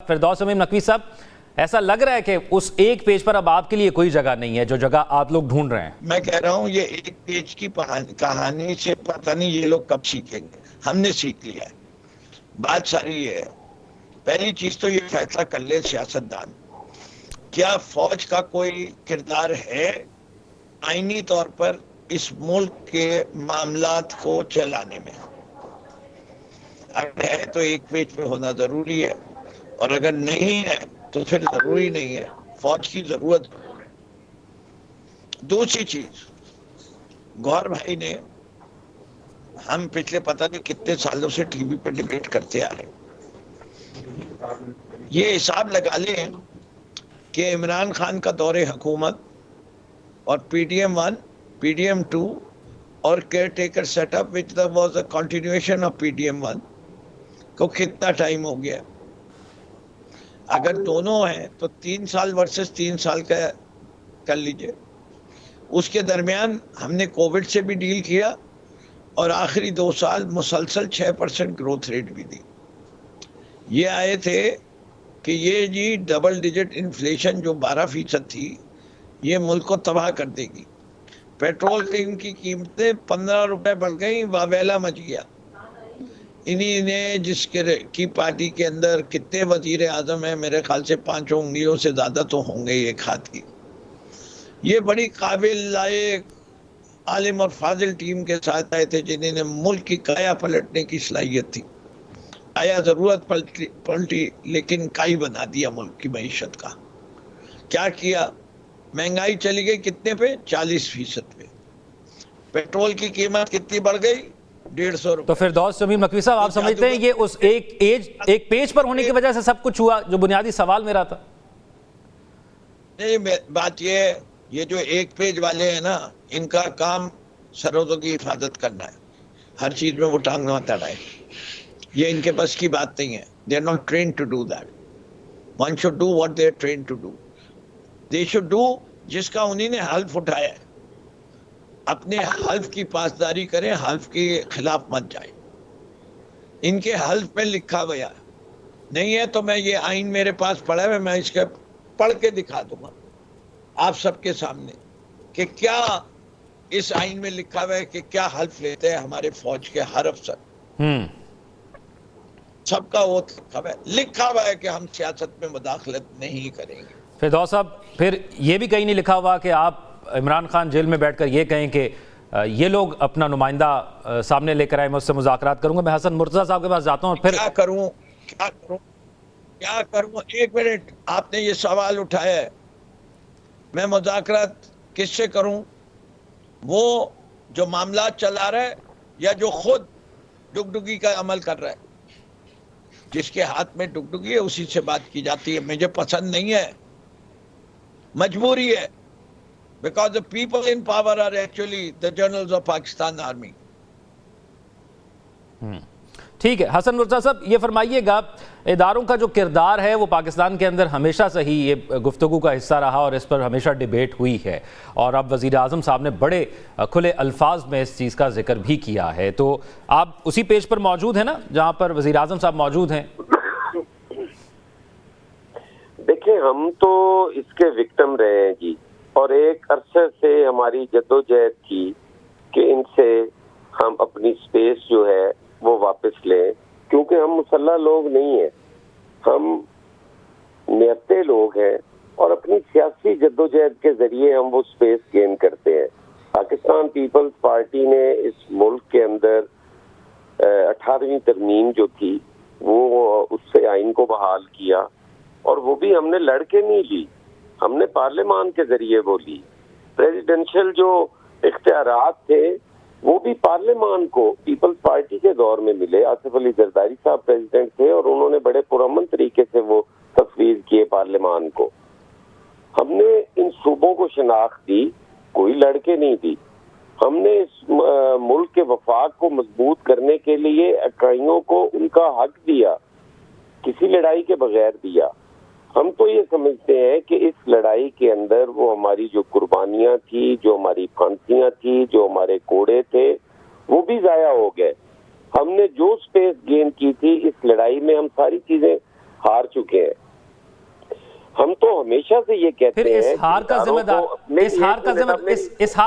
फिरदौस अमीन नकवी साहब, ऐसा लग रहा है कि उस एक पेज पर अब आपके लिए कोई जगह नहीं है जो जगह आप लोग ढूंढ रहे हैं। मैं कह रहा हूं ये एक पेज की कहानी से पता नहीं ये लोग कब सीखेंगे। हमने सीख लिया है। बात सारी ये है, पहली चीज तो ये फैसला कर ले सियासतदान, क्या फौज का कोई किरदार है आईनी तौर पर इस मुल्क के मामलात को चलाने में। अगर है तो एक पेज पे होना जरूरी है, और अगर नहीं है तो फिर जरूरी नहीं है, फौज की जरूरत। दूसरी चीज, गौहर भाई ने, हम पिछले पता नहीं कितने सालों से टीवी पर डिबेट करते आ रहे, ये हिसाब लगा लें कि इमरान खान का दौरे हुकूमत और PDM-1, PDM-2 और care taker setup which was a continuation of PDM-1 को कितना टाइम हो गया। अगर दोनों हैं तो 3 साल वर्सेस 3 साल का कर लीजिए। उसके दरमियान हमने कोविड से भी डील किया और आखिरी 2 साल मुसलसल 6% ग्रोथ रेट भी दी। ये आए थे कि ये जी डबल डिजिट इन्फ्लेशन जो 12% थी ये मुल्क को तबाह कर देगी। पेट्रोल की कीमतें 15 रुपए बढ़ गई, वावेला मच गया। इन्हीं ने जिसके की पार्टी के अंदर कितने वजीर आजम है, मेरे ख्याल से 5 उंगलियों से ज्यादा तो होंगे एक हाथ की। ये बड़ी काबिल लायक आलिम और फाजिल टीम के साथ आए थे जिन्होंने मुल्क की काया पलटने की सलाहियत थी। आया जरूरत पलटी लेकिन काई बना दिया मुल्क की मईशत का। क्या किया? महंगाई चली गई कितने पे? 40% पे। पेट्रोल की कीमत कितनी बढ़ गई? 150 रुपए। तो फिरदौस अमीन नकवी साहब, आप समझते हैं ये उस एक पेज पर होने की वजह से सब कुछ हुआ, जो बुनियादी सवाल मेरा था? नहीं, बात ये जो एक पेज वाले हैं ना, इनका काम सरहदों की हिफाजत करना है, हर चीज में वो टांग मत अड़ाए। ये इनके बस की बात नहीं है। They are not train to do that. One should do what they are train to do. They should do जिसका उन्हीं ने हल्फ उठाया है। अपने हल्फ की पासदारी करें, हल्फ के खिलाफ मत जाए। इनके हल्फ में लिखा गया नहीं है तो मैं ये आइन मेरे पास पड़ा है, मैं इसके पढ़ के दिखा दूंगा आप सबके सामने कि क्या इस आइन में लिखा हुआ है कि क्या हल्फ लेते हैं हमारे फौज के हर अफसर। सबका वो लिखा हुआ है कि हम सियासत में मुदाखलत नहीं करेंगे। फिरदौस साहब, फिर ये भी कहीं नहीं लिखा हुआ कि आप इमरान खान जेल में बैठकर ये कहें कि ये लोग अपना नुमाइंदा सामने लेकर आए, मैं उससे मुज़ाकरात करूंगा। मैं हसन मुर्तज़ा साहब के पास जाता हूँ और फिर क्या करूं? एक मिनट, आपने ये सवाल उठाया है, मैं मुज़ाकरात किससे करूं? वो जो मामला चला रहा है या जो खुद डुगडुगी का अमल कर रहा है? जिसके हाथ में डुगडुगी है उसी से बात की जाती है। मुझे पसंद नहीं है, मजबूरी है, because the people in power are actually the generals of Pakistan Army. ठीक है। हसन मुर्तज़ा साहब, ये फरमाइएगा, इदारों का जो किरदार है वो पाकिस्तान के अंदर हमेशा से ही ये गुफ्तगू का हिस्सा रहा और इस पर हमेशा डिबेट हुई है, और अब वज़ीर आज़म साहब ने बड़े खुले अल्फाज में इस चीज़ का जिक्र भी किया है। तो आप उसी पेज पर मौजूद हैं ना जहाँ पर वज़ीर आज़म साहब मौजूद हैं? देखिए, हम तो इसके विक्टिम रहे हैं जी, और एक अरसे से हमारी जद्दोजहद थी कि इनसे हम अपनी स्पेस जो है वो वापस लें, क्योंकि हम मुसल्ला लोग नहीं हैं, हम नियते लोग हैं और अपनी सियासी जद्दोजहद के जरिए हम वो स्पेस गेन करते हैं। पाकिस्तान पीपल्स पार्टी ने इस मुल्क के अंदर 18वीं तरमीम जो थी वो उससे आइन को बहाल किया, और वो भी हमने लड़के नहीं ली, हमने पार्लियामान के जरिए वो ली। प्रेसिडेंशियल जो इख्तियारात थे वो भी पार्लियामान को पीपल्स पार्टी के दौर में मिले। आसिफ अली जरदारी साहब प्रेसिडेंट थे और उन्होंने बड़े पुरअमन तरीके से वो तफवीज किए पार्लियामान को। हमने इन सूबों को शनाख्त दी, कोई लड़के नहीं दी। हमने इस मुल्क के वफाक को मजबूत करने के लिए इकाइयों को उनका हक दिया, किसी लड़ाई के बगैर दिया। हम तो ये समझते हैं कि इस लड़ाई के अंदर वो हमारी जो कुर्बानियां थी, जो हमारी फांसियां थी, जो हमारे कोड़े थे, वो भी जाया हो गए। हमने जो स्पेस गेन की थी इस लड़ाई में, हम सारी चीजें हार चुके हैं। हम तो हमेशा से ये कहते फिर हैं इस हार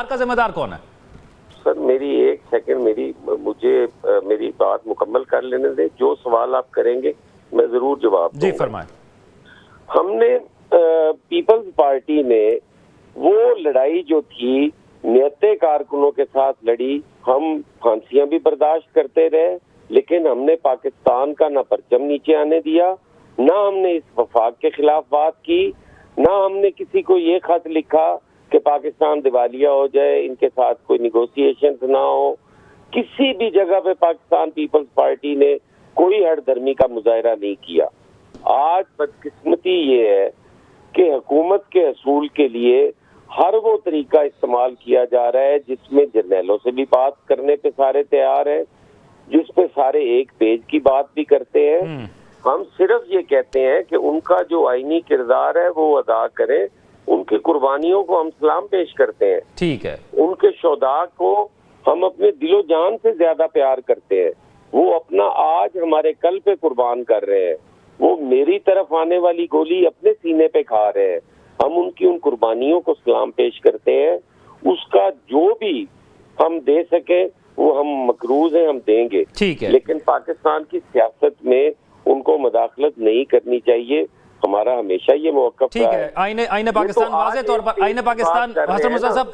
का जिम्मेदार कौन है? सर मेरी एक सेकंड, मुझे मेरी बात मुकम्मल कर लेने दें। जो सवाल आप करेंगे मैं जरूर जवाब जी फरमाएं। हमने पीपल्स पार्टी ने वो लड़ाई जो थी नियते कारकुनों के साथ लड़ी। हम फांसियां भी बर्दाश्त करते रहे, लेकिन हमने पाकिस्तान का ना परचम नीचे आने दिया, ना हमने इस वफाक के खिलाफ बात की, ना हमने किसी को ये खत लिखा कि पाकिस्तान दिवालिया हो जाए, इनके साथ कोई निगोशिएशन ना हो। किसी भी जगह पे पाकिस्तान पीपल्स पार्टी ने कोई हठधर्मी का मुजाहरा नहीं किया। आज बदकिस्मती ये है कि हुकूमत के असूल के लिए हर वो तरीका इस्तेमाल किया जा रहा है जिसमें जर्नैलों से भी बात करने पे सारे तैयार हैं, जिस पे सारे एक पेज की बात भी करते हैं। हम सिर्फ ये कहते हैं कि उनका जो आईनी किरदार है वो अदा करें, उनकी कुर्बानियों को हम सलाम पेश करते हैं। ठीक है। उनके शोदा को हम अपने दिलो जान से ज्यादा प्यार करते हैं। वो अपना आज हमारे कल पे कुर्बान कर रहे हैं। वो मेरी तरफ आने वाली गोली अपने सीने पे खा रहे हैं। हम उनकी उन कुर्बानियों को सलाम पेश करते हैं। उसका जो भी हम दे सके वो हम मकरूज हैं, हम देंगे। ठीक है। लेकिन पाकिस्तान की सियासत में उनको मदाखलत नहीं करनी चाहिए। हमारा हमेशा ये मौक़िफ़ ठीक है। आईने पाकिस्तान वाज़े तौर पर, आईने पाकिस्तान हसन मुर्तज़ा साहब